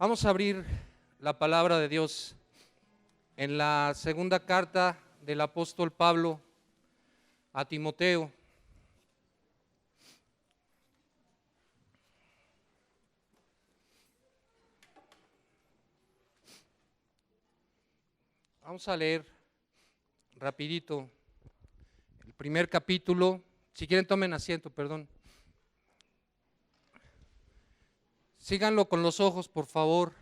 Vamos a abrir la palabra de Dios en la segunda carta del apóstol Pablo a Timoteo. Vamos a leer rapidito el primer capítulo. Si quieren tomen asiento, perdón. Síganlo con los ojos, por favor,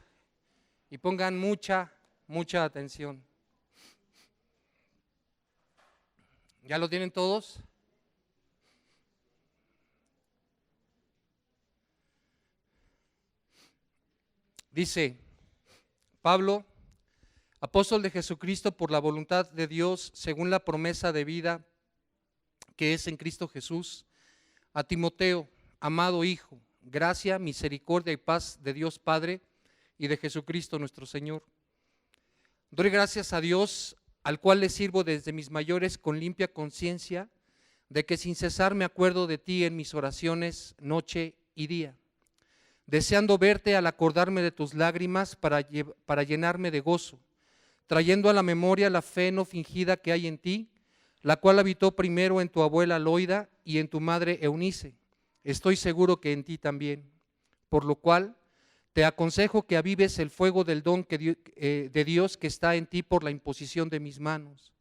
y pongan mucha atención. ¿Ya lo tienen todos? Dice Pablo, apóstol de Jesucristo por la voluntad de Dios, según la promesa de vida que es en Cristo Jesús, a Timoteo, amado hijo, gracia, misericordia y paz de Dios Padre y de Jesucristo nuestro Señor. Doy gracias a Dios, al cual le sirvo desde mis mayores con limpia conciencia, de que sin cesar me acuerdo de ti en mis oraciones noche y día, deseando verte al acordarme de tus lágrimas para llenarme de gozo, trayendo a la memoria la fe no fingida que hay en ti, la cual habitó primero en tu abuela Loida y en tu madre Eunice. Estoy seguro que en ti también, por lo cual te aconsejo que avives el fuego del don de Dios que está en ti por la imposición de mis manos,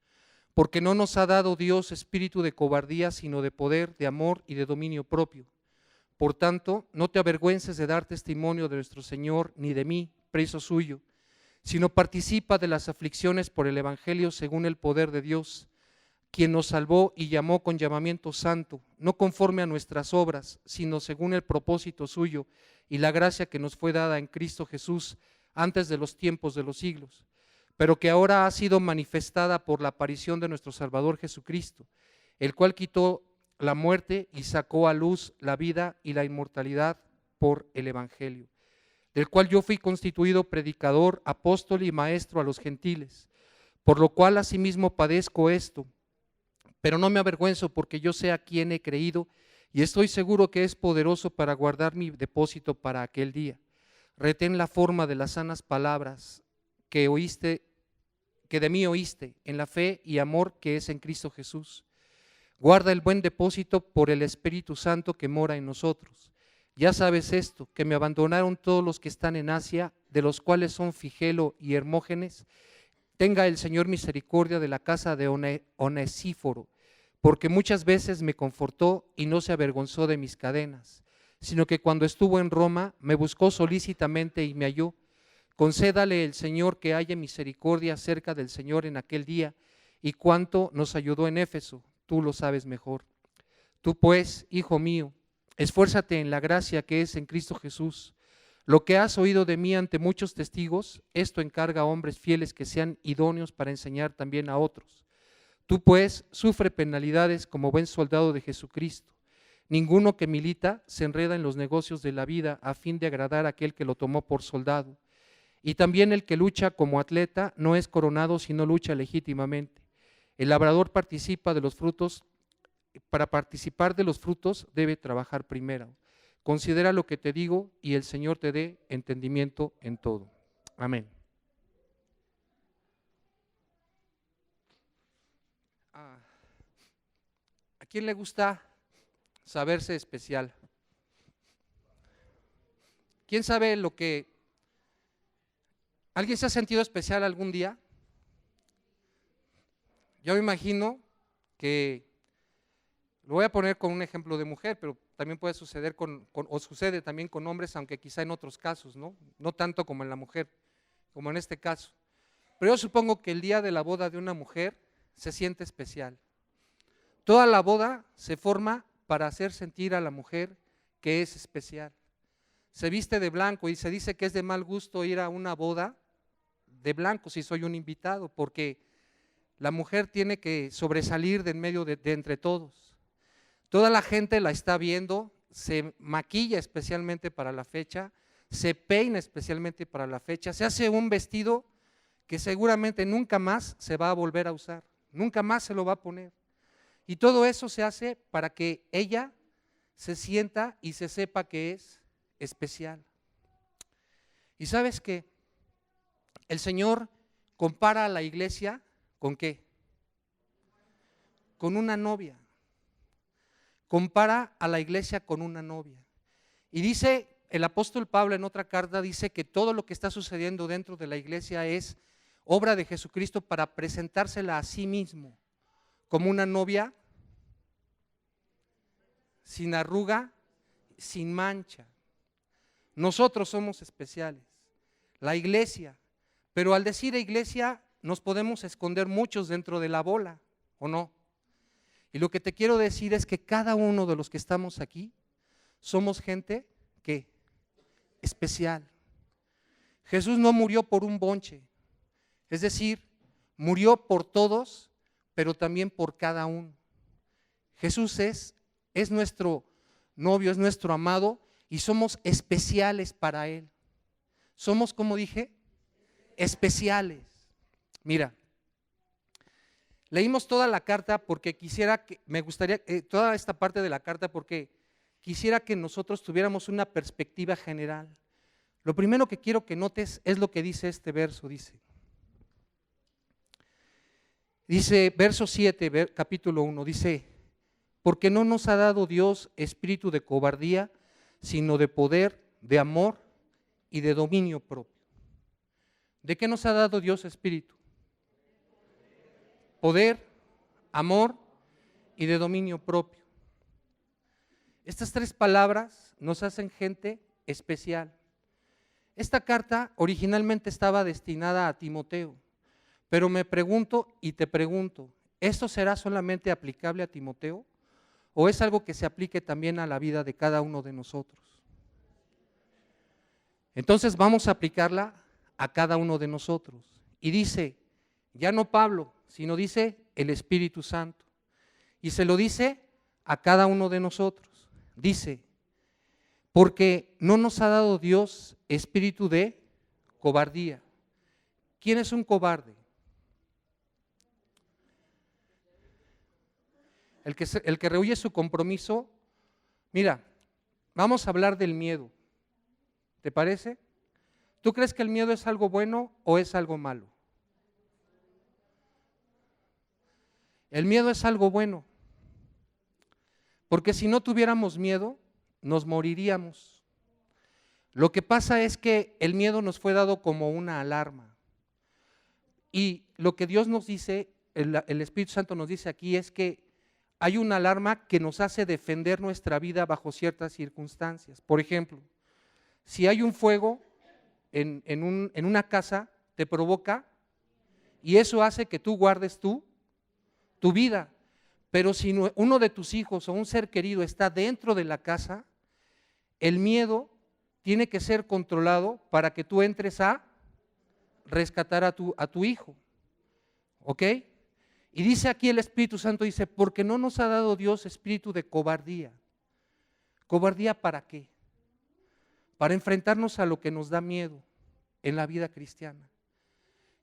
porque no nos ha dado Dios espíritu de cobardía, sino de poder, de amor y de dominio propio. Por tanto, no te avergüences de dar testimonio de nuestro Señor, ni de mí, preso suyo, sino participa de las aflicciones por el Evangelio según el poder de Dios, quien nos salvó y llamó con llamamiento santo, no conforme a nuestras obras, sino según el propósito suyo y la gracia que nos fue dada en Cristo Jesús antes de los tiempos de los siglos, pero que ahora ha sido manifestada por la aparición de nuestro Salvador Jesucristo, el cual quitó la muerte y sacó a luz la vida y la inmortalidad por el Evangelio, del cual yo fui constituido predicador, apóstol y maestro a los gentiles, por lo cual asimismo padezco esto, pero no me avergüenzo porque yo sé a quién he creído y estoy seguro que es poderoso para guardar mi depósito para aquel día. Retén la forma de las sanas palabras que de mí oíste, en la fe y amor que es en Cristo Jesús. Guarda el buen depósito por el Espíritu Santo que mora en nosotros. Ya sabes esto, que me abandonaron todos los que están en Asia, de los cuales son Figelo y Hermógenes. Tenga el Señor misericordia de la casa de Onesíforo, porque muchas veces me confortó y no se avergonzó de mis cadenas, sino que cuando estuvo en Roma me buscó solícitamente y me halló. Concédale el Señor que haya misericordia cerca del Señor en aquel día, y cuánto nos ayudó en Éfeso, tú lo sabes mejor. Tú pues, hijo mío, esfuérzate en la gracia que es en Cristo Jesús. Lo que has oído de mí ante muchos testigos, esto encarga a hombres fieles que sean idóneos para enseñar también a otros. Tú pues sufre penalidades como buen soldado de Jesucristo. Ninguno que milita se enreda en los negocios de la vida a fin de agradar a aquel que lo tomó por soldado. Y también el que lucha como atleta no es coronado si no lucha legítimamente. El labrador participa de los frutos. Para participar de los frutos debe trabajar primero. Considera lo que te digo y el Señor te dé entendimiento en todo. Amén. ¿A quién le gusta saberse especial? ¿Quién sabe lo que... ¿Alguien se ha sentido especial algún día? Yo me imagino que, lo voy a poner con un ejemplo de mujer, pero también puede suceder o sucede también con hombres, aunque quizá en otros casos, ¿no? No tanto como en la mujer, como en este caso. Pero yo supongo que el día de la boda de una mujer se siente especial. Toda la boda se forma para hacer sentir a la mujer que es especial. Se viste de blanco y se dice que es de mal gusto ir a una boda de blanco si soy un invitado, porque la mujer tiene que sobresalir de en medio de entre todos. Toda la gente la está viendo, se maquilla especialmente para la fecha, se peina especialmente para la fecha, se hace un vestido que seguramente nunca más se va a volver a usar, nunca más se lo va a poner. Y todo eso se hace para que ella se sienta y se sepa que es especial. Y sabes que el Señor compara a la iglesia ¿con qué? Con una novia. Compara a la iglesia con una novia. Y dice el apóstol Pablo en otra carta, dice que todo lo que está sucediendo dentro de la iglesia es obra de Jesucristo para presentársela a sí mismo como una novia sin arruga, sin mancha. Nosotros somos especiales, la iglesia, pero al decir iglesia nos podemos esconder muchos dentro de la bola, ¿o no? Y lo que te quiero decir es que cada uno de los que estamos aquí somos gente que especial. Jesús no murió por un bonche, es decir, murió por todos, pero también por cada uno. Jesús es nuestro novio, es nuestro amado y somos especiales para Él. Somos, como dije, especiales. Mira, leímos toda la carta porque me gustaría, toda esta parte de la carta porque quisiera que nosotros tuviéramos una perspectiva general. Lo primero que quiero que notes es lo que dice este verso, dice verso 7, capítulo 1, dice, porque no nos ha dado Dios espíritu de cobardía, sino de poder, de amor y de dominio propio. ¿De qué nos ha dado Dios espíritu? Poder, amor y de dominio propio. Estas tres palabras nos hacen gente especial. Esta carta originalmente estaba destinada a Timoteo, pero me pregunto y te pregunto, ¿esto será solamente aplicable a Timoteo o es algo que se aplique también a la vida de cada uno de nosotros? Entonces vamos a aplicarla a cada uno de nosotros. Y dice, ya no Pablo, sino dice el Espíritu Santo. Y se lo dice a cada uno de nosotros. Dice, porque no nos ha dado Dios espíritu de cobardía. ¿Quién es un cobarde? El que rehúye su compromiso. Mira, vamos a hablar del miedo. ¿Te parece? ¿Tú crees que el miedo es algo bueno o es algo malo? El miedo es algo bueno, porque si no tuviéramos miedo, nos moriríamos. Lo que pasa es que el miedo nos fue dado como una alarma. Y lo que Dios nos dice, el Espíritu Santo nos dice aquí es que hay una alarma que nos hace defender nuestra vida bajo ciertas circunstancias. Por ejemplo, si hay un fuego en una casa, te provoca y eso hace que tú guardes tu vida. Pero si uno de tus hijos o un ser querido está dentro de la casa, el miedo tiene que ser controlado para que tú entres a rescatar a tu hijo. ¿Ok? Y dice aquí el Espíritu Santo, dice, porque no nos ha dado Dios espíritu de cobardía. ¿Cobardía para qué? Para enfrentarnos a lo que nos da miedo en la vida cristiana.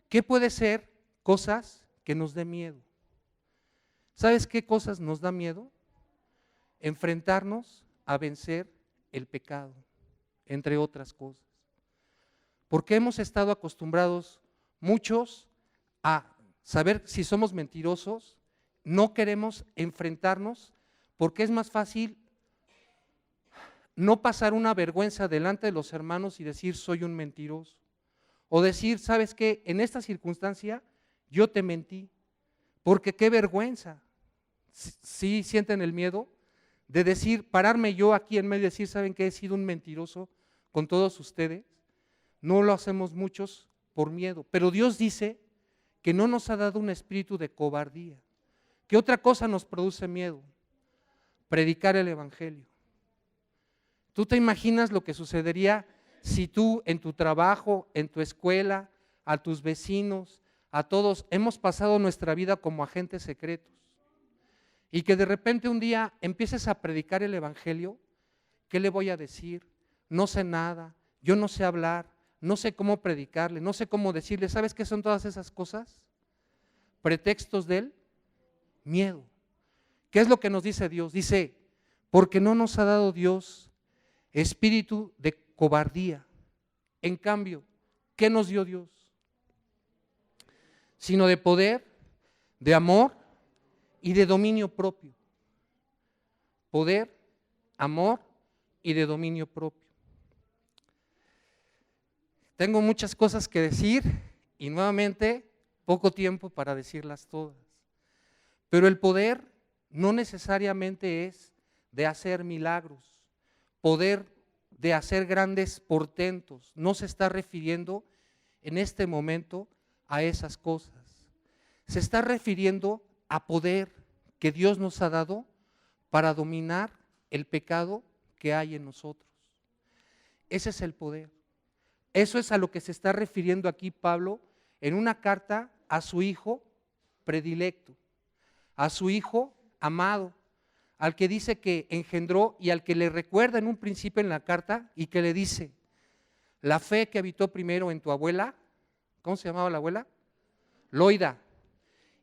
¿Qué puede ser cosas que nos dé miedo? ¿Sabes qué cosas nos da miedo? Enfrentarnos a vencer el pecado, entre otras cosas. Porque hemos estado acostumbrados muchos a saber si somos mentirosos, no queremos enfrentarnos porque es más fácil no pasar una vergüenza delante de los hermanos y decir soy un mentiroso. O decir, ¿sabes qué? En esta circunstancia yo te mentí, porque qué vergüenza. ¿Sí sienten el miedo de decir, pararme yo aquí en medio y decir, ¿saben qué? He sido un mentiroso con todos ustedes? No lo hacemos muchos por miedo, pero Dios dice que no nos ha dado un espíritu de cobardía. ¿Qué otra cosa nos produce miedo? Predicar el evangelio. ¿Tú te imaginas lo que sucedería si tú en tu trabajo, en tu escuela, a tus vecinos, a todos, hemos pasado nuestra vida como agentes secretos? Y que de repente un día empieces a predicar el evangelio, ¿qué le voy a decir? No sé nada, yo no sé hablar, no sé cómo predicarle, no sé cómo decirle. ¿Sabes qué son todas esas cosas? Pretextos del miedo. ¿Qué es lo que nos dice Dios? Dice, porque no nos ha dado Dios espíritu de cobardía. En cambio, ¿qué nos dio Dios? Sino de poder, de amor y de dominio propio. Poder, amor y de dominio propio. Tengo muchas cosas que decir y nuevamente poco tiempo para decirlas todas. Pero el poder no necesariamente es de hacer milagros, poder de hacer grandes portentos. No se está refiriendo en este momento a esas cosas. Se está refiriendo a poder que Dios nos ha dado para dominar el pecado que hay en nosotros. Ese es el poder. Eso es a lo que se está refiriendo aquí Pablo en una carta a su hijo predilecto, a su hijo amado, al que dice que engendró y al que le recuerda en un principio en la carta y que le dice, la fe que habitó primero en tu abuela, ¿cómo se llamaba la abuela? Loida.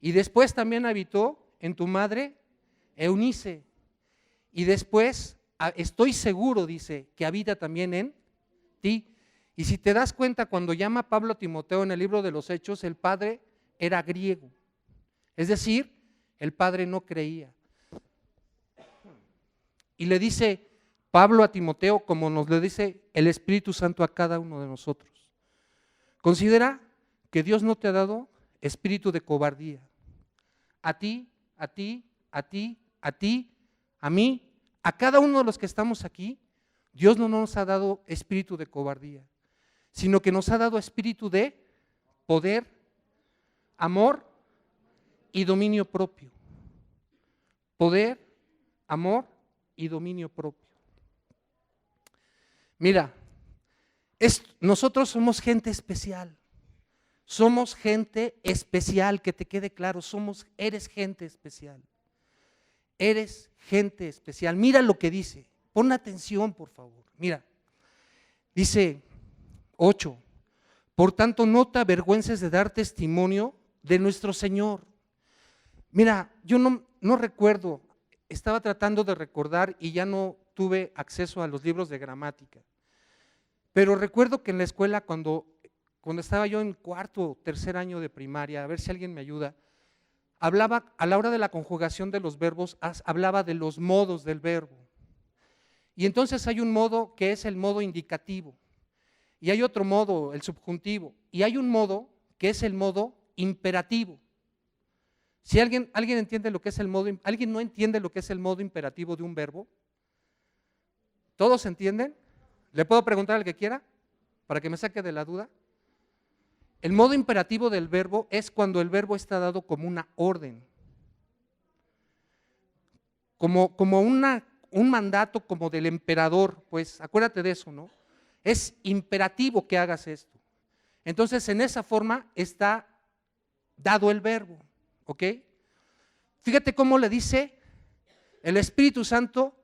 Y después también habitó en tu madre, Eunice. Y después, estoy seguro, dice, que habita también en ti. Y si te das cuenta, cuando llama Pablo a Timoteo en el libro de los Hechos, el padre era griego. Es decir, el padre no creía. Y le dice Pablo a Timoteo, como nos le dice el Espíritu Santo a cada uno de nosotros. Considera que Dios no te ha dado espíritu de cobardía. A ti, a ti, a ti, a ti, a mí, a cada uno de los que estamos aquí, Dios no nos ha dado espíritu de cobardía, sino que nos ha dado espíritu de poder, amor y dominio propio. Poder, amor y dominio propio. Mira, nosotros somos gente especial. Somos gente especial, que te quede claro, eres gente especial. Eres gente especial. Mira lo que dice. Pon atención, por favor. Mira, dice 8. Por tanto, no te avergüences de dar testimonio de nuestro Señor. Mira, yo no recuerdo, estaba tratando de recordar y ya no tuve acceso a los libros de gramática. Pero recuerdo que en la escuela, cuando estaba yo en cuarto o tercer año de primaria, a ver si alguien me ayuda, hablaba a la hora de la conjugación de los verbos, hablaba de los modos del verbo. Y entonces hay un modo que es el modo indicativo, y hay otro modo, el subjuntivo, y hay un modo que es el modo imperativo. Si alguien entiende lo que es el modo, ¿alguien no entiende lo que es el modo imperativo de un verbo? ¿Todos entienden? ¿Le puedo preguntar al que quiera para que me saque de la duda? El modo imperativo del verbo es cuando el verbo está dado como una orden, como un mandato como del emperador, pues acuérdate de eso, ¿no? Es imperativo que hagas esto. Entonces, en esa forma está dado el verbo, ¿ok? Fíjate cómo le dice el Espíritu Santo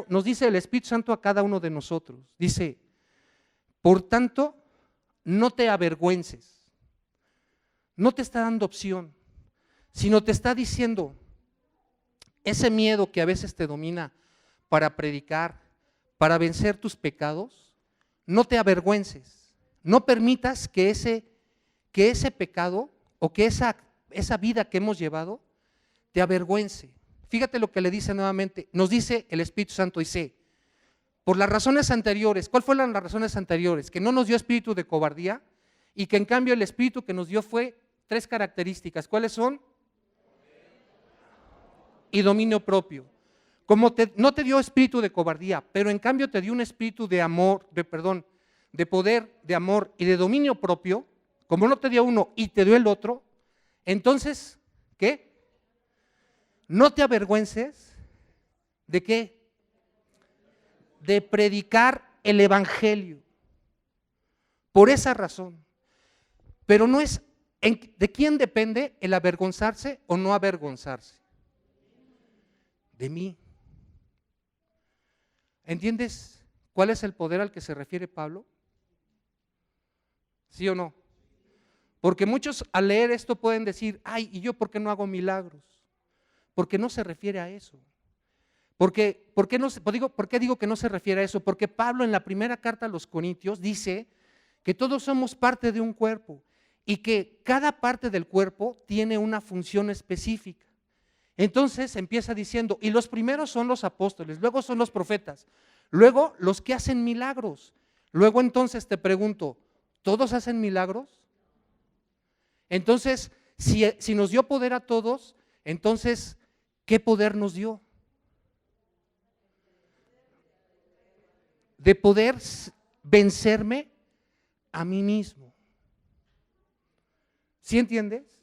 nos dice el Espíritu Santo a cada uno de nosotros. Dice, por tanto, no te avergüences. No te está dando opción, sino te está diciendo, ese miedo que a veces te domina para predicar, para vencer tus pecados, no te avergüences. No permitas que ese pecado o que esa vida que hemos llevado te avergüence. Fíjate lo que le dice nuevamente, nos dice el Espíritu Santo, dice, por las razones anteriores, ¿cuáles fueron las razones anteriores? Que no nos dio espíritu de cobardía y que en cambio el espíritu que nos dio fue 3 características. ¿Cuáles son? Y dominio propio. Como no te dio espíritu de cobardía, pero en cambio te dio un espíritu de amor, de poder, de amor y de dominio propio, como no te dio uno y te dio el otro, entonces, ¿qué? No te avergüences de qué, de predicar el evangelio. Por esa razón. Pero no es, ¿de quién depende el avergonzarse o no avergonzarse? De mí. ¿Entiendes cuál es el poder al que se refiere Pablo? ¿Sí o no? Porque muchos al leer esto pueden decir, ay, ¿y yo por qué no hago milagros? Porque no se refiere a eso. ¿Por qué digo que no se refiere a eso? Porque Pablo en la primera carta a los Corintios dice que todos somos parte de un cuerpo y que cada parte del cuerpo tiene una función específica. Entonces empieza diciendo, y los primeros son los apóstoles, luego son los profetas, luego los que hacen milagros. Luego entonces te pregunto, ¿todos hacen milagros? Entonces, si nos dio poder a todos, entonces, ¿qué poder nos dio? De poder vencerme a mí mismo. ¿Sí entiendes?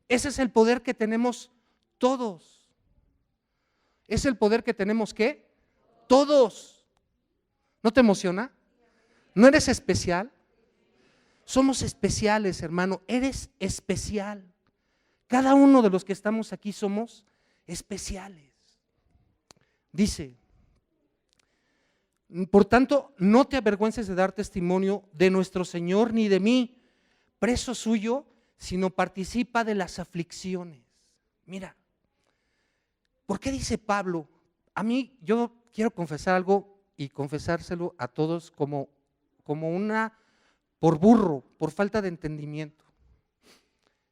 Ese es el poder que tenemos todos. Es el poder que tenemos, ¿qué? Todos. ¿No te emociona? ¿No eres especial? Somos especiales, hermano. Eres especial. Cada uno de los que estamos aquí somos especiales. Dice, por tanto, no te avergüences de dar testimonio de nuestro Señor ni de mí, preso suyo, sino participa de las aflicciones. Mira, ¿por qué dice Pablo? A mí, yo quiero confesar algo y confesárselo a todos como por burro, por falta de entendimiento.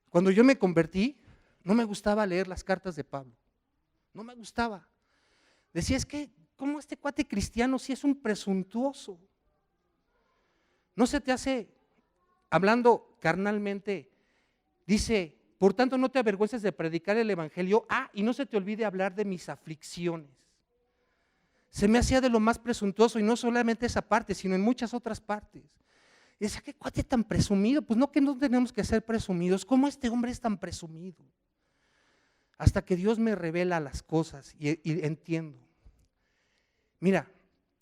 Cuando yo me convertí, no me gustaba leer las cartas de Pablo. No me gustaba. Decía, es que, ¿cómo este cuate cristiano si es un presuntuoso? ¿No se te hace, hablando carnalmente, dice, por tanto no te avergüences de predicar el evangelio, y no se te olvide hablar de mis aflicciones? Se me hacía de lo más presuntuoso, y no solamente esa parte, sino en muchas otras partes. Y decía, ¿qué cuate tan presumido? Pues no, que no tenemos que ser presumidos. ¿Cómo este hombre es tan presumido? Hasta que Dios me revela las cosas y entiendo. Mira,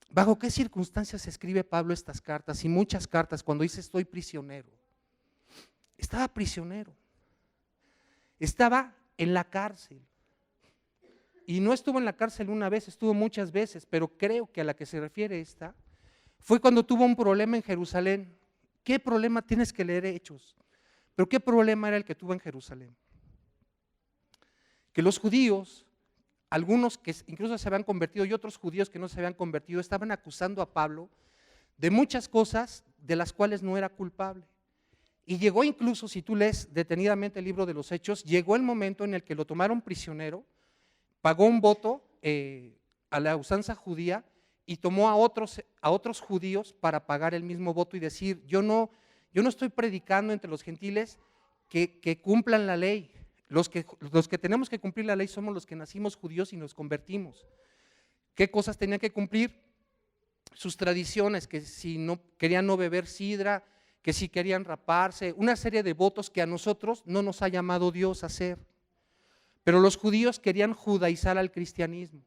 ¿bajo qué circunstancias escribe Pablo estas cartas y muchas cartas cuando dice estoy prisionero? Estaba prisionero. Estaba en la cárcel. Y no estuvo en la cárcel una vez, estuvo muchas veces, pero creo que a la que se refiere esta fue cuando tuvo un problema en Jerusalén. ¿Qué problema? Tienes que leer Hechos. Pero ¿qué problema era el que tuvo en Jerusalén? Que los judíos, algunos que incluso se habían convertido y otros judíos que no se habían convertido, estaban acusando a Pablo de muchas cosas de las cuales no era culpable. Y llegó incluso, si tú lees detenidamente el libro de los Hechos, llegó el momento en el que lo tomaron prisionero, pagó un voto a la usanza judía y tomó a otros judíos para pagar el mismo voto y decir, yo no estoy predicando entre los gentiles que cumplan la ley. Los que tenemos que cumplir la ley somos los que nacimos judíos y nos convertimos. ¿Qué cosas tenían que cumplir? Sus tradiciones, que si no querían no beber sidra, que si querían raparse, una serie de votos que a nosotros no nos ha llamado Dios a hacer. Pero los judíos querían judaizar al cristianismo,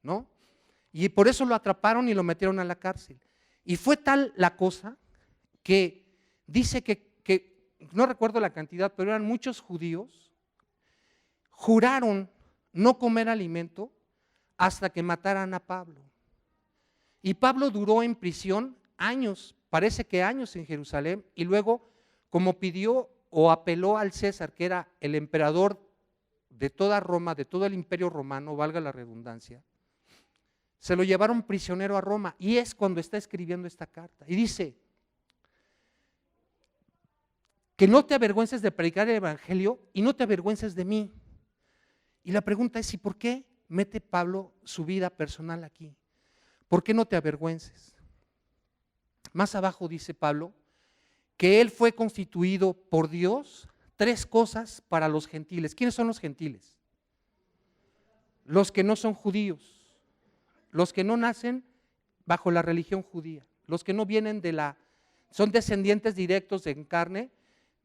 ¿no? Y por eso lo atraparon y lo metieron a la cárcel. Y fue tal la cosa que dice que no recuerdo la cantidad, pero eran muchos judíos, juraron no comer alimento hasta que mataran a Pablo. Y Pablo duró en prisión años, parece que años en Jerusalén, y luego, como pidió o apeló al César, que era el emperador de toda Roma, de todo el imperio romano, valga la redundancia, se lo llevaron prisionero a Roma, y es cuando está escribiendo esta carta. Y dice, que no te avergüences de predicar el evangelio y no te avergüences de mí. Y la pregunta es, ¿y por qué mete Pablo su vida personal aquí? ¿Por qué no te avergüences? Más abajo dice Pablo que él fue constituido por Dios 3 cosas para los gentiles. ¿Quiénes son los gentiles? Los que no son judíos, los que no nacen bajo la religión judía, los que no vienen son descendientes directos en carne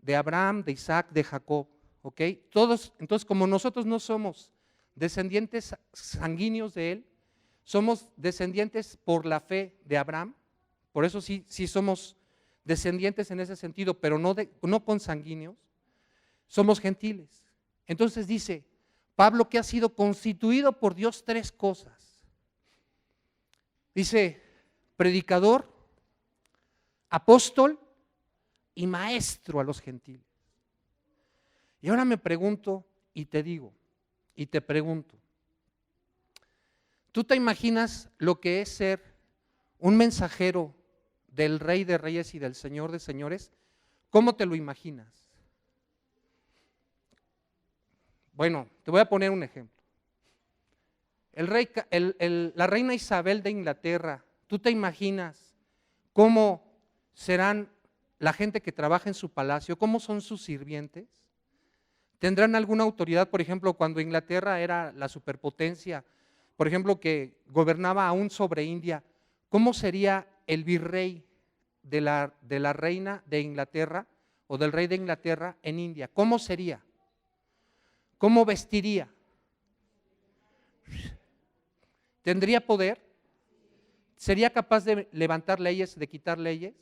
de Abraham, de Isaac, de Jacob, ¿ok? Todos, entonces como nosotros no somos descendientes sanguíneos de él, somos descendientes por la fe de Abraham, por eso sí somos descendientes en ese sentido, pero no consanguíneos, somos gentiles. Entonces dice Pablo que ha sido constituido por Dios 3 cosas. Dice, predicador, apóstol y maestro a los gentiles. Y ahora me pregunto y te digo, y te pregunto, ¿tú te imaginas lo que es ser un mensajero del Rey de Reyes y del Señor de Señores, ¿cómo te lo imaginas? Bueno, te voy a poner un ejemplo. La reina Isabel de Inglaterra, ¿tú te imaginas cómo serán la gente que trabaja en su palacio? ¿Cómo son sus sirvientes? ¿Tendrán alguna autoridad, por ejemplo, cuando Inglaterra era la superpotencia, por ejemplo, que gobernaba aún sobre India? ¿Cómo sería el virrey de la reina de Inglaterra o del rey de Inglaterra en India? ¿Cómo sería? ¿Cómo vestiría? ¿Tendría poder? ¿Sería capaz de levantar leyes, de quitar leyes?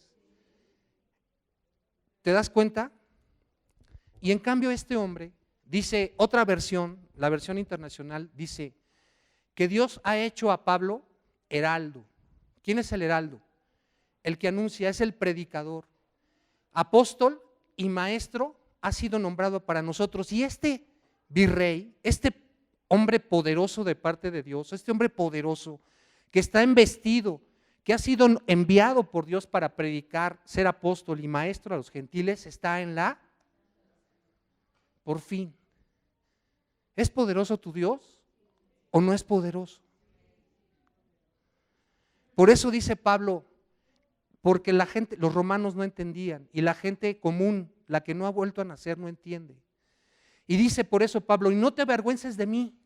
¿Te das cuenta? Y en cambio este hombre, dice otra versión, la versión internacional, dice que Dios ha hecho a Pablo heraldo. ¿Quién es el heraldo? El que anuncia, es el predicador. Apóstol y maestro ha sido nombrado para nosotros. Y este virrey, este hombre poderoso de parte de Dios, este hombre poderoso que está embestido, que ha sido enviado por Dios para predicar, ser apóstol y maestro a los gentiles, está en la... Por fin. ¿Es poderoso tu Dios o no es poderoso? Por eso dice Pablo, porque la gente, los romanos no entendían y la gente común, la que no ha vuelto a nacer, no entiende. Y dice por eso Pablo, y no te avergüences de mí.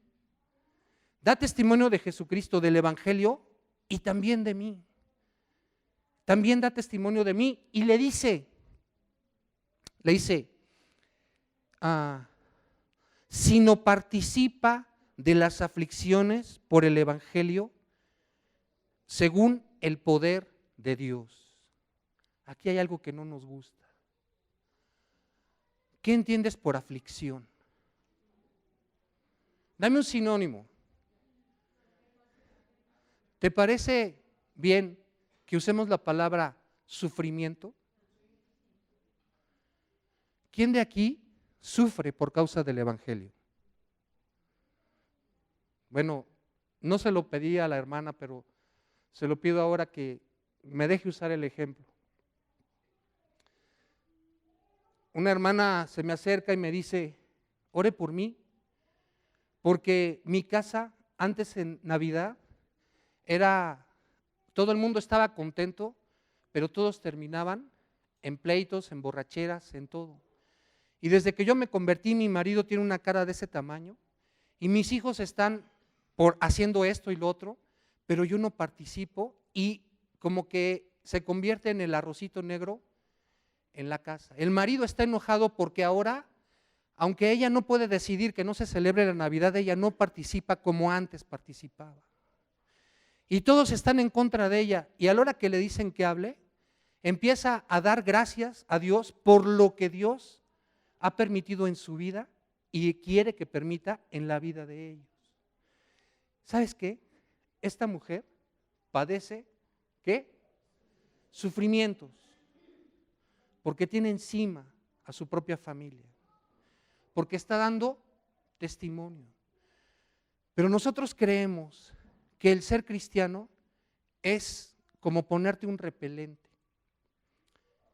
Da testimonio de Jesucristo, del Evangelio y también de mí. También da testimonio de mí. Y le dice, sino participa de las aflicciones por el Evangelio según el poder de Dios. Aquí hay algo que no nos gusta. ¿Qué entiendes por aflicción? Dame un sinónimo. ¿Te parece bien que usemos la palabra sufrimiento? ¿Quién de aquí sufre por causa del Evangelio? Bueno, no se lo pedí a la hermana, pero se lo pido ahora que me deje usar el ejemplo. Una hermana se me acerca y me dice, ore por mí, porque mi casa antes en Navidad todo el mundo estaba contento, pero todos terminaban en pleitos, en borracheras, en todo. Y desde que yo me convertí, mi marido tiene una cara de ese tamaño y mis hijos están haciendo esto y lo otro, pero yo no participo y como que se convierte en el arrocito negro en la casa. El marido está enojado porque ahora, aunque ella no puede decidir que no se celebre la Navidad, ella no participa como antes participaba. Y todos están en contra de ella y a la hora que le dicen que hable, empieza a dar gracias a Dios por lo que Dios ha permitido en su vida y quiere que permita en la vida de ellos. ¿Sabes qué? Esta mujer padece, ¿qué? Sufrimientos, porque tiene encima a su propia familia, porque está dando testimonio. Pero nosotros creemos que el ser cristiano es como ponerte un repelente,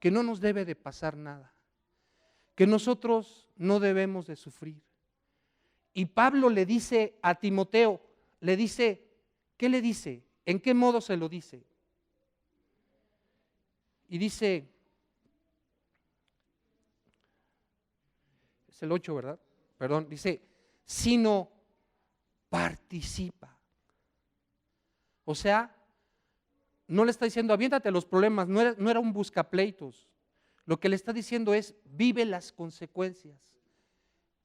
que no nos debe de pasar nada, que nosotros no debemos de sufrir. Y Pablo le dice a Timoteo, le dice, ¿qué le dice? ¿En qué modo se lo dice? Y dice, es el 8, ¿verdad? Perdón, dice, sino participa. O sea, no le está diciendo, aviéntate los problemas, no era un buscapleitos. Lo que le está diciendo es, vive las consecuencias.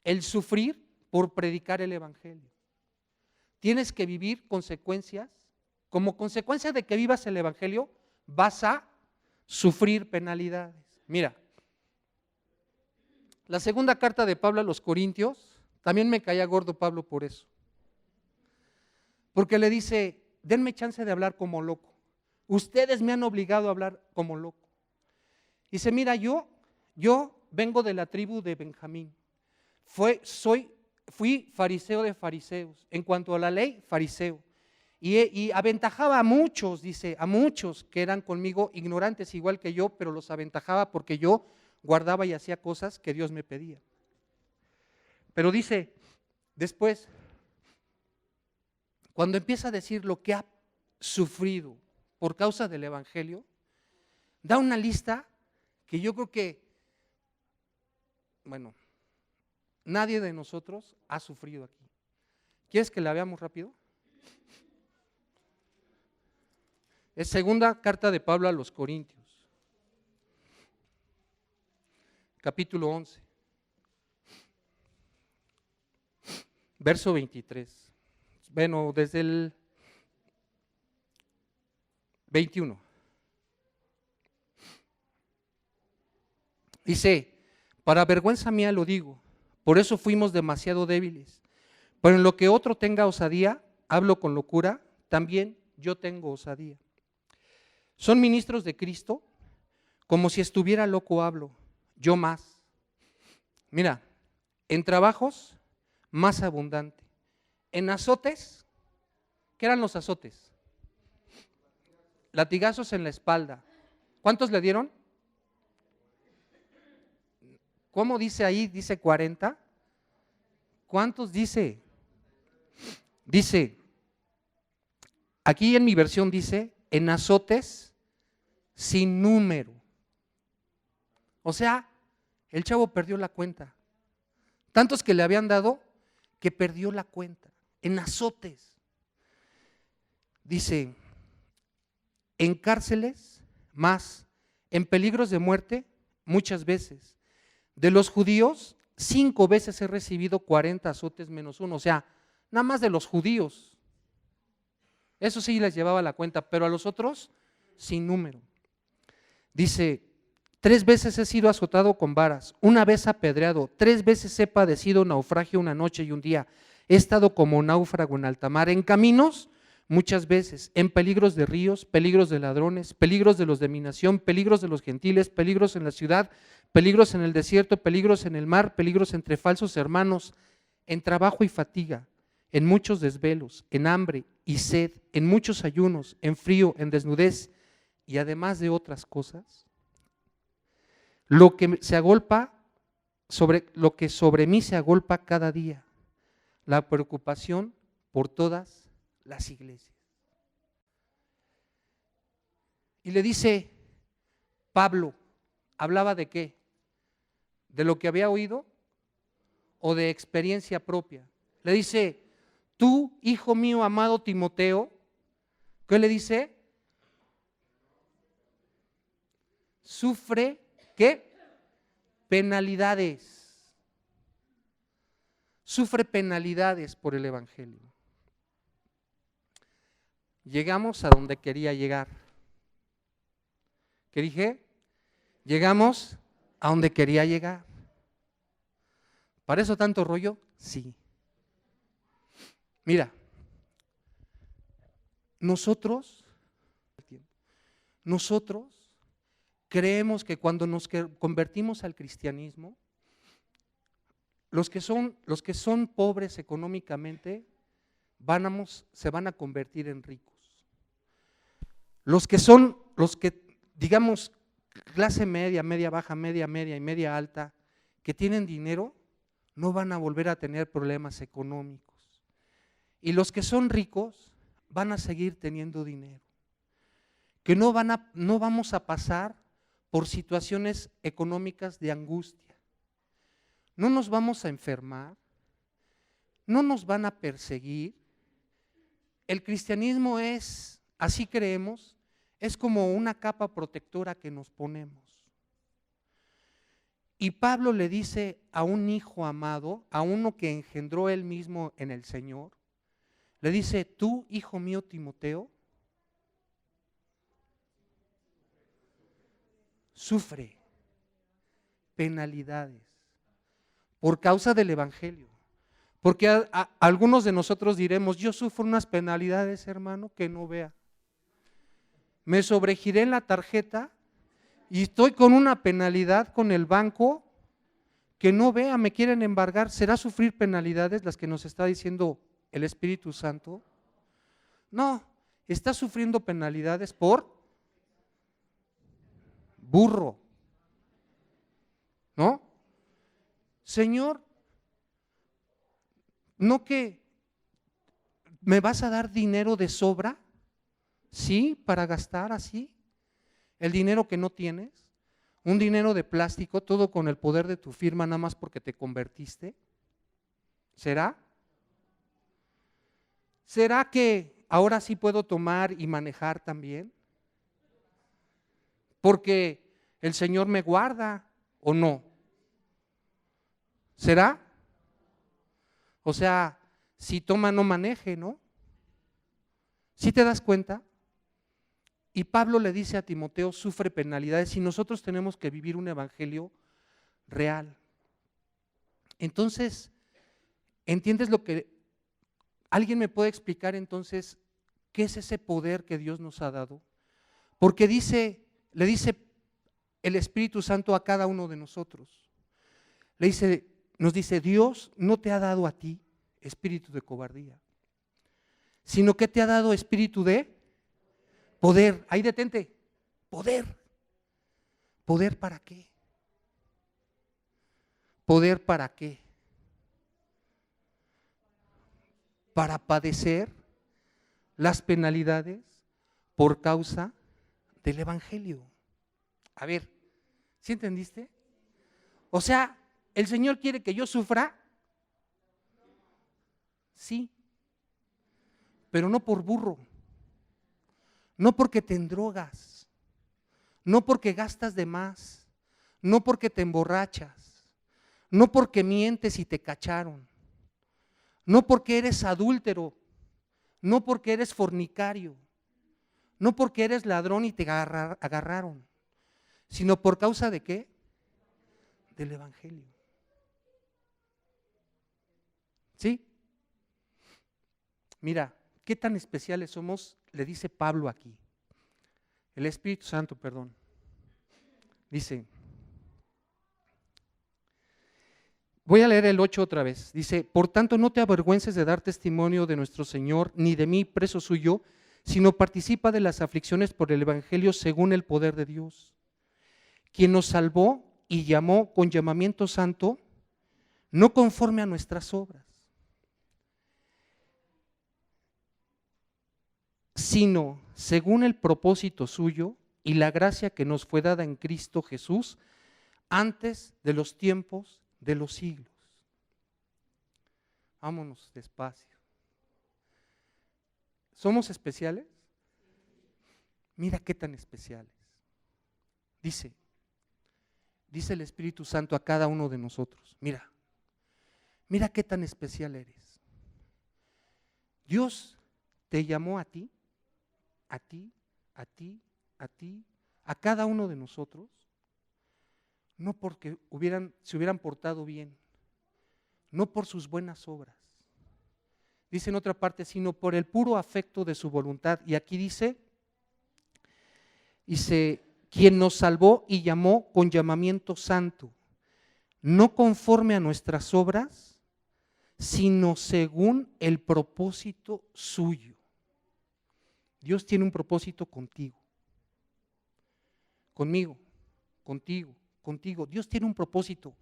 El sufrir por predicar el Evangelio. Tienes que vivir consecuencias. Como consecuencia de que vivas el Evangelio, vas a sufrir penalidades. Mira, la segunda carta de Pablo a los Corintios, también me caía gordo Pablo por eso. Porque le dice, denme chance de hablar como loco. Ustedes me han obligado a hablar como loco. Dice, mira, yo vengo de la tribu de Benjamín. Fui fariseo de fariseos. En cuanto a la ley, fariseo. y aventajaba a muchos, dice, a muchos que eran conmigo ignorantes igual que yo, pero los aventajaba porque yo guardaba y hacía cosas que Dios me pedía. Pero dice, después, cuando empieza a decir lo que ha sufrido por causa del Evangelio, da una lista que yo creo que, bueno, nadie de nosotros ha sufrido aquí. ¿Quieres que la veamos rápido? Es segunda carta de Pablo a los Corintios, capítulo 11, verso 23. Bueno, desde el 21. Dice, para vergüenza mía lo digo, por eso fuimos demasiado débiles. Pero en lo que otro tenga osadía, hablo con locura, también yo tengo osadía. Son ministros de Cristo, como si estuviera loco hablo, yo más. Mira, en trabajos, más abundante. En azotes, ¿qué eran los azotes? Latigazos en la espalda. ¿Cuántos le dieron? ¿Cómo dice ahí? ¿Dice 40? ¿Cuántos dice? Dice, aquí en mi versión dice, en azotes sin número. O sea, el chavo perdió la cuenta. Tantos que le habían dado que perdió la cuenta. En azotes. Dice, en cárceles más, en peligros de muerte muchas veces. De los judíos, 5 veces he recibido 40 azotes menos uno. O sea, nada más de los judíos. Eso sí les llevaba la cuenta, pero a los otros, sin número. Dice, 3 veces he sido azotado con varas, 1 vez apedreado, 3 veces he padecido naufragio una noche y un día. He estado como náufrago en alta mar, en caminos muchas veces, en peligros de ríos, peligros de ladrones, peligros de los de mi nación, peligros de los gentiles, peligros en la ciudad, peligros en el desierto, peligros en el mar, peligros entre falsos hermanos, en trabajo y fatiga, en muchos desvelos, en hambre y sed, en muchos ayunos, en frío, en desnudez y además de otras cosas. Lo que sobre mí se agolpa cada día, la preocupación por todas las iglesias. Y le dice Pablo, ¿hablaba de qué? ¿De lo que había oído o de experiencia propia? Le dice, tú, hijo mío amado Timoteo, ¿qué le dice? Sufre, ¿qué? Penalidades. Sufre penalidades por el Evangelio. Llegamos a donde quería llegar. ¿Qué dije? Llegamos a donde quería llegar. ¿Para eso tanto rollo? Sí. Mira, nosotros creemos que cuando nos convertimos al cristianismo, los que son pobres económicamente se van a convertir en ricos. Los que digamos clase media, media baja, media media y media alta, que tienen dinero, no van a volver a tener problemas económicos. Y los que son ricos van a seguir teniendo dinero. Que no vamos a pasar por situaciones económicas de angustia. No nos vamos a enfermar, no nos van a perseguir. El cristianismo es, así creemos, es como una capa protectora que nos ponemos. Y Pablo le dice a un hijo amado, a uno que engendró él mismo en el Señor, le dice, tú, hijo mío Timoteo, sufre penalidades por causa del Evangelio. Porque algunos de nosotros diremos, yo sufro unas penalidades, hermano, que no vea. Me sobregiré en la tarjeta y estoy con una penalidad con el banco que no vea, me quieren embargar. ¿Será sufrir penalidades las que nos está diciendo el Espíritu Santo? No, estás sufriendo penalidades por burro, ¿no? Señor, ¿no que me vas a dar dinero de sobra? ¿Sí? ¿Para gastar así? ¿El dinero que no tienes? ¿Un dinero de plástico, todo con el poder de tu firma nada más porque te convertiste? ¿Será? ¿Será que ahora sí puedo tomar y manejar también? Porque el Señor me guarda o no. ¿Será? O sea, si toma no maneje, ¿no? ¿Sí te das cuenta? Y Pablo le dice a Timoteo, sufre penalidades y nosotros tenemos que vivir un evangelio real. Entonces, ¿entiendes lo que alguien me puede explicar entonces qué es ese poder que Dios nos ha dado? Porque le dice el Espíritu Santo a cada uno de nosotros. Nos dice, Dios no te ha dado a ti espíritu de cobardía, sino que te ha dado espíritu de poder. Ahí detente, poder. ¿Poder para qué? ¿Poder para qué? Para padecer las penalidades por causa del evangelio. A ver, ¿sí entendiste? O sea, ¿el Señor quiere que yo sufra? Sí, pero no por burro, no porque te endrogas, no porque gastas de más, no porque te emborrachas, no porque mientes y te cacharon, no porque eres adúltero, no porque eres fornicario, no porque eres ladrón y te agarraron, sino por causa de ¿qué? Del evangelio. ¿Sí? Mira, qué tan especiales somos, le dice Pablo aquí. El Espíritu Santo, perdón. Dice, voy a leer el 8 otra vez. Dice, por tanto no te avergüences de dar testimonio de nuestro Señor, ni de mí, preso suyo, sino participa de las aflicciones por el evangelio según el poder de Dios, quien nos salvó y llamó con llamamiento santo, no conforme a nuestras obras, sino según el propósito suyo y la gracia que nos fue dada en Cristo Jesús antes de los tiempos de los siglos. Vámonos despacio. ¿Somos especiales? Mira qué tan especiales. Dice el Espíritu Santo a cada uno de nosotros, mira qué tan especial eres. Dios te llamó a ti, a ti, a ti, a ti, a cada uno de nosotros, no porque se hubieran portado bien, no por sus buenas obras. Dice en otra parte, sino por el puro afecto de su voluntad. Y aquí dice, quien nos salvó y llamó con llamamiento santo, no conforme a nuestras obras, sino según el propósito suyo. Dios tiene un propósito contigo, conmigo, contigo, contigo. Dios tiene un propósito.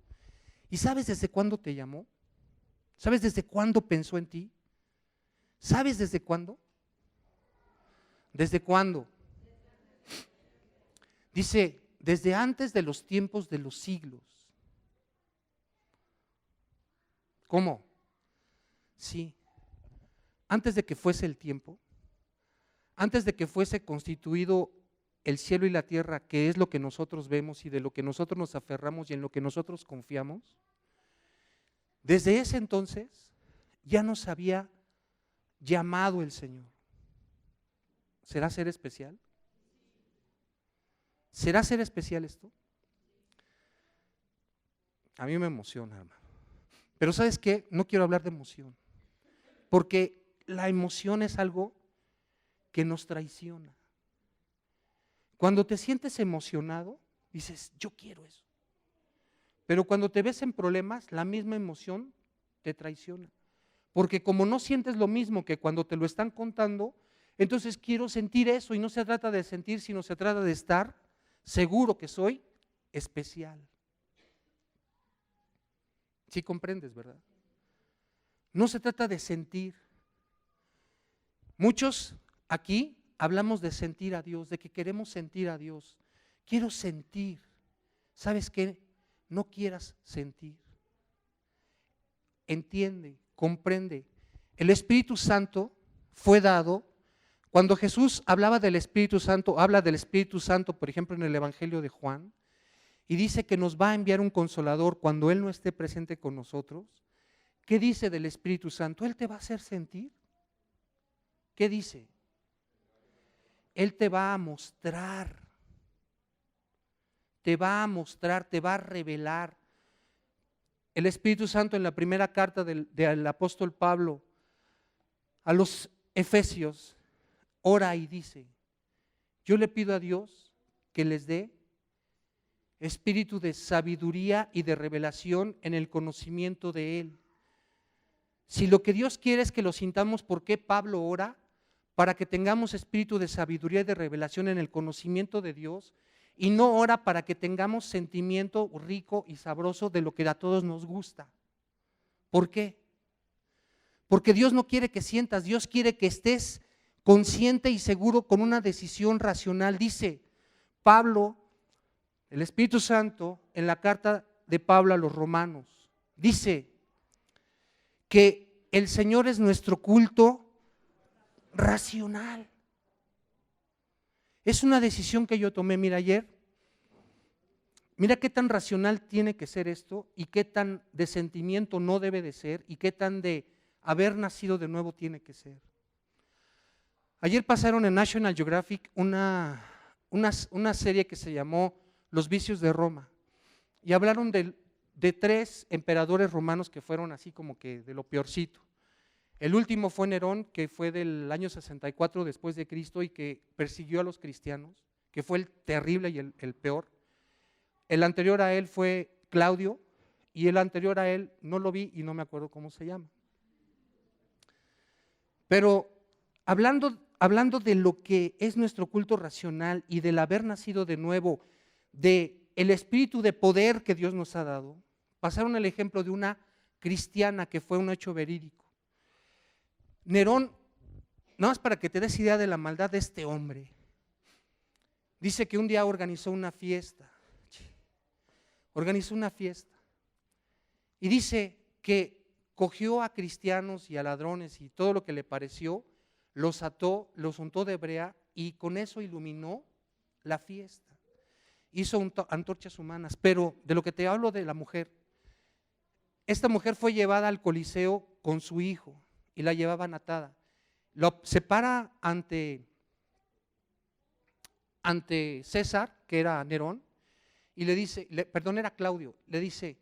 ¿Y sabes desde cuándo te llamó? ¿Sabes desde cuándo pensó en ti? ¿Sabes desde cuándo? ¿Desde cuándo? Dice, desde antes de los tiempos de los siglos. ¿Cómo? Sí. Antes de que fuese el tiempo, antes de que fuese constituido el cielo y la tierra, que es lo que nosotros vemos y de lo que nosotros nos aferramos y en lo que nosotros confiamos, desde ese entonces ya nos había llamado el Señor. ¿Será ser especial? ¿Será ser especial esto? A mí me emociona, hermano. Pero ¿sabes qué? No quiero hablar de emoción, porque la emoción es algo que nos traiciona. Cuando te sientes emocionado, dices, yo quiero eso. Pero cuando te ves en problemas, la misma emoción te traiciona. Porque como no sientes lo mismo que cuando te lo están contando, Entonces quiero sentir eso y no se trata de sentir, sino se trata de estar seguro que soy especial. ¿Sí comprendes, verdad? No se trata de sentir. Muchos aquí hablamos de sentir a Dios, de que queremos sentir a Dios. Quiero sentir. ¿Sabes qué? No quieras sentir. Entiende, comprende. El Espíritu Santo fue dado. Cuando Jesús hablaba del Espíritu Santo, habla del Espíritu Santo, por ejemplo, en el Evangelio de Juan, y dice que nos va a enviar un consolador cuando Él no esté presente con nosotros. ¿Qué dice del Espíritu Santo? Él te va a hacer sentir. ¿Qué dice? Él te va a mostrar. Te va a mostrar, te va a revelar. El Espíritu Santo en la primera carta del apóstol Pablo a los Efesios ora y dice: yo le pido a Dios que les dé espíritu de sabiduría y de revelación en el conocimiento de Él. Si lo que Dios quiere es que lo sintamos, ¿por qué Pablo ora? Para que tengamos espíritu de sabiduría y de revelación en el conocimiento de Dios, y no ora para que tengamos sentimiento rico y sabroso de lo que a todos nos gusta. ¿Por qué? Porque Dios no quiere que sientas, Dios quiere que estés consciente y seguro con una decisión racional. Dice Pablo, el Espíritu Santo, en la carta de Pablo a los romanos, dice que el Señor es nuestro culto racional. Es una decisión que yo tomé, mira, ayer. Mira qué tan racional tiene que ser esto y qué tan de sentimiento no debe de ser y qué tan de haber nacido de nuevo tiene que ser. Ayer pasaron en National Geographic una serie que se llamó Los vicios de Roma y hablaron de 3 emperadores romanos que fueron así como que de lo peorcito. El último fue Nerón, que fue del año 64 después de Cristo y que persiguió a los cristianos, que fue el terrible y el peor. El anterior a él fue Claudio y el anterior a él no lo vi y no me acuerdo cómo se llama. Pero hablando de lo que es nuestro culto racional y del haber nacido de nuevo, de el espíritu de poder que Dios nos ha dado, pasaron el ejemplo de una cristiana que fue un hecho verídico. Nerón, nada más para que te des idea de la maldad de este hombre, dice que un día organizó una fiesta y dice que cogió a cristianos y a ladrones y todo lo que le pareció, los ató, los untó de brea y con eso iluminó la fiesta. Hizo antorchas humanas, pero de lo que te hablo de la mujer, esta mujer fue llevada al Coliseo con su hijo y la llevaban atada. Se para ante César, que era Nerón, y le dice, perdón, era Claudio, le dice,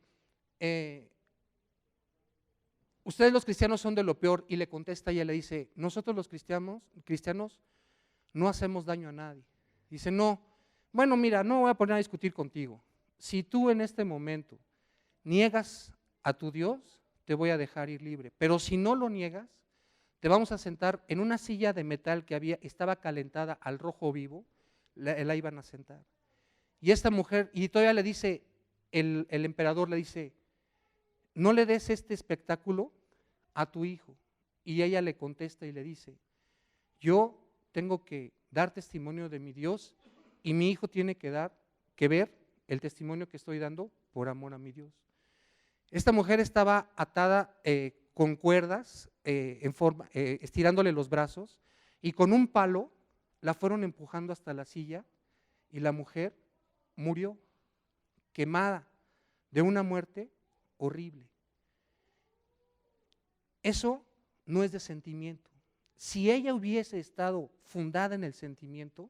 ustedes los cristianos son de lo peor, y le contesta ella, le dice, nosotros los cristianos no hacemos daño a nadie. Dice, no, bueno, mira, no voy a poner a discutir contigo. Si tú en este momento niegas a tu Dios, te voy a dejar ir libre, pero si no lo niegas, te vamos a sentar en una silla de metal que estaba calentada al rojo vivo, la iban a sentar. Y esta mujer, y todavía le dice, el emperador le dice, no le des este espectáculo a tu hijo. Y ella le contesta y le dice, yo tengo que dar testimonio de mi Dios y mi hijo tiene que ver el testimonio que estoy dando por amor a mi Dios. Esta mujer estaba atada con cuerdas, estirándole los brazos, y con un palo la fueron empujando hasta la silla y la mujer murió quemada de una muerte horrible. Eso no es de sentimiento. Si ella hubiese estado fundada en el sentimiento,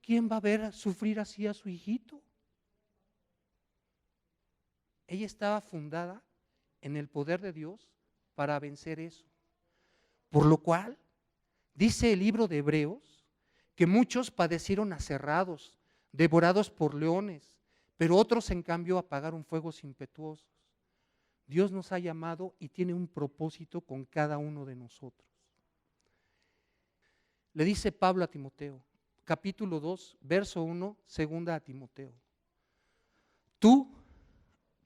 ¿quién va a ver sufrir así a su hijito? Ella estaba fundada en el poder de Dios para vencer eso. Por lo cual, dice el libro de Hebreos, que muchos padecieron aserrados, devorados por leones, pero otros en cambio apagaron fuegos impetuosos. Dios nos ha llamado y tiene un propósito con cada uno de nosotros. Le dice Pablo a Timoteo, capítulo 2, verso 1, segunda a Timoteo. Tú,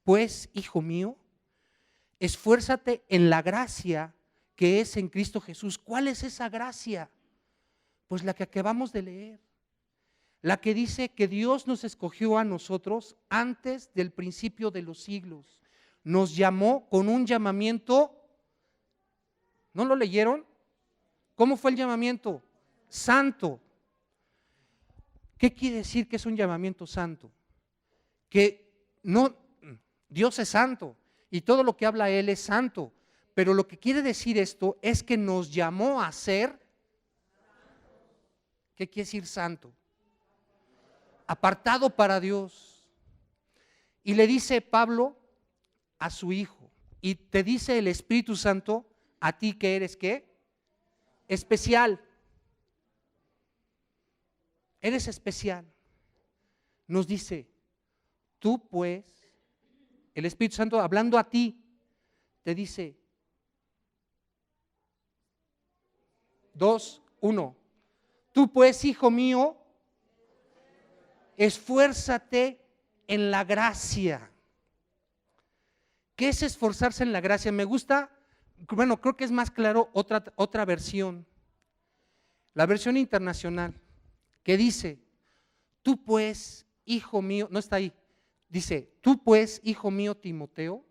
pues, hijo mío, esfuérzate en la gracia que es en Cristo Jesús. ¿Cuál es esa gracia? Pues la que acabamos de leer. La que dice que Dios nos escogió a nosotros antes del principio de los siglos. Nos llamó con un llamamiento. ¿No lo leyeron? ¿Cómo fue el llamamiento? Santo. ¿Qué quiere decir que es un llamamiento santo? Que no, Dios es santo y todo lo que habla Él es santo, pero lo que quiere decir esto es que nos llamó a ser, ¿qué quiere decir santo? Apartado para Dios. Y le dice Pablo a su hijo, y te dice el Espíritu Santo a ti que eres ¿qué? Especial. Eres especial. Nos dice, tú pues, el Espíritu Santo hablando a ti, te dice, 2, 1, tú pues, hijo mío, esfuérzate en la gracia. ¿Qué es esforzarse en la gracia? Me gusta, bueno, creo que es más claro otra versión, la versión internacional, que dice, tú pues, hijo mío, no está ahí, dice, tú pues, hijo mío Timoteo,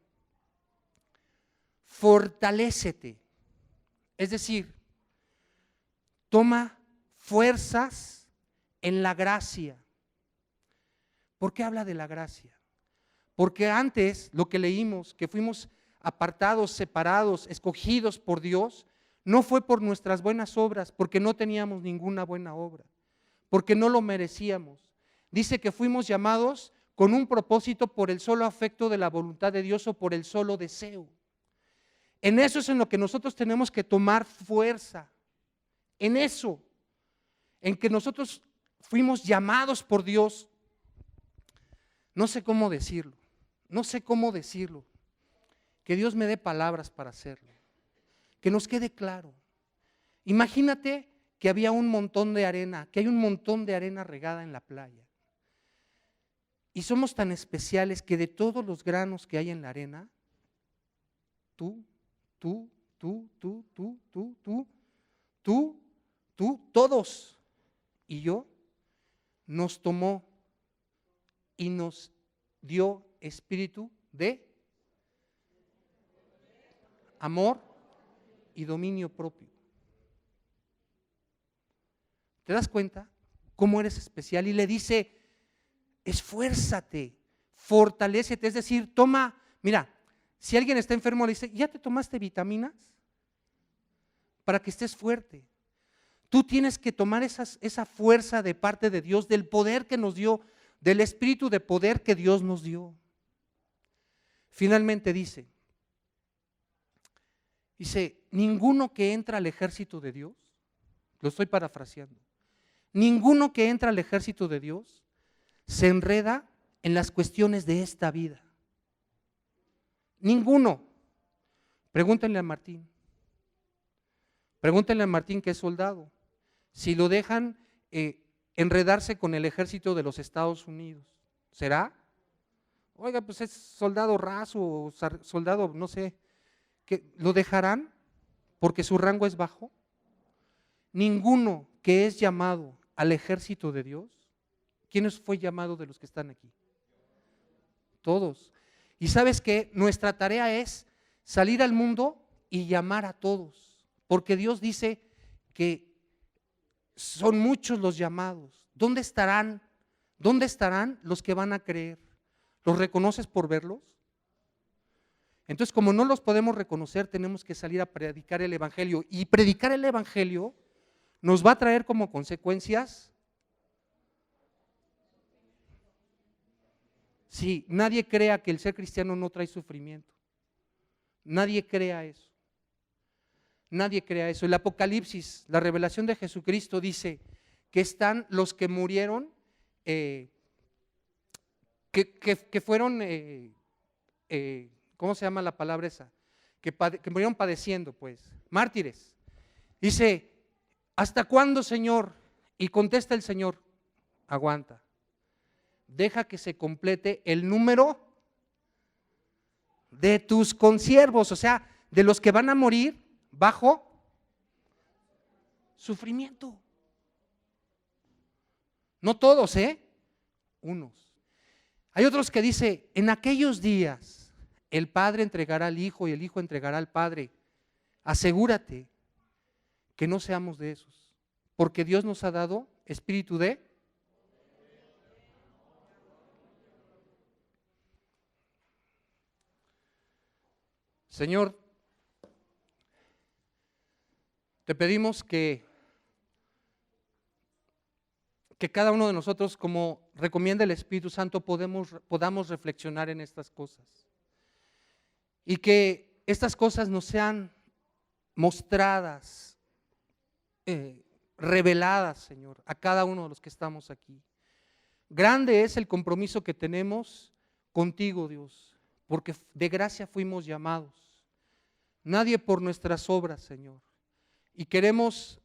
fortalécete. Es decir, toma fuerzas en la gracia. ¿Por qué habla de la gracia? Porque antes lo que leímos, que fuimos apartados, separados, escogidos por Dios, no fue por nuestras buenas obras, porque no teníamos ninguna buena obra, porque no lo merecíamos. Dice que fuimos llamados con un propósito por el solo afecto de la voluntad de Dios o por el solo deseo. En eso es en lo que nosotros tenemos que tomar fuerza, en eso, en que nosotros fuimos llamados por Dios. No sé cómo decirlo, que Dios me dé palabras para hacerlo, que nos quede claro. Imagínate que había un montón de arena, que hay un montón de arena regada en la playa. Y somos tan especiales que de todos los granos que hay en la arena, tú, todos y yo, nos tomó y nos dio espíritu de amor y dominio propio. ¿Te das cuenta cómo eres especial? Y le dice, esfuérzate, fortalécete, es decir, toma, mira, si alguien está enfermo le dice, ¿ya te tomaste vitaminas? Para que estés fuerte. Tú tienes que tomar esa fuerza de parte de Dios, del poder que nos dio, del espíritu de poder que Dios nos dio. Finalmente dice, ninguno que entra al ejército de Dios, lo estoy parafraseando, ninguno que entra al ejército de Dios se enreda en las cuestiones de esta vida. Ninguno. Pregúntenle a Martín. Pregúntenle a Martín, que es soldado, si lo dejan enredarse con el ejército de los Estados Unidos. ¿Será? Oiga, pues es soldado raso, soldado, no sé, ¿lo dejarán porque su rango es bajo? Ninguno que es llamado al ejército de Dios. ¿Quién fue llamado de los que están aquí? Todos. Y sabes que nuestra tarea es salir al mundo y llamar a todos, porque Dios dice que son muchos los llamados. ¿Dónde estarán? ¿Dónde estarán los que van a creer? ¿Los reconoces por verlos? Entonces, como no los podemos reconocer, tenemos que salir a predicar el evangelio, y predicar el evangelio nos va a traer como consecuencias. Sí, nadie crea que el ser cristiano no trae sufrimiento. Nadie crea eso. Nadie crea eso. El Apocalipsis, la revelación de Jesucristo dice que están los que murieron, que fueron, ¿cómo se llama la palabra esa? Que murieron padeciendo, pues, mártires. Dice, ¿hasta cuándo, Señor? Y contesta el Señor, aguanta, deja que se complete el número de tus consiervos, o sea, de los que van a morir bajo sufrimiento. No todos, unos. Hay otros que dice, en aquellos días el Padre entregará al Hijo y el Hijo entregará al Padre. Asegúrate que no seamos de esos, porque Dios nos ha dado espíritu de... Señor, te pedimos que cada uno de nosotros, como recomienda el Espíritu Santo, podamos reflexionar en estas cosas. Y que estas cosas nos sean mostradas, reveladas, Señor, a cada uno de los que estamos aquí. Grande es el compromiso que tenemos contigo, Dios, porque de gracia fuimos llamados. Nadie por nuestras obras, Señor. Y queremos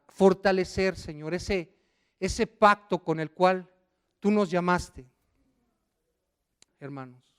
fortalecer, Señor, ese pacto con el cual tú nos llamaste, hermanos.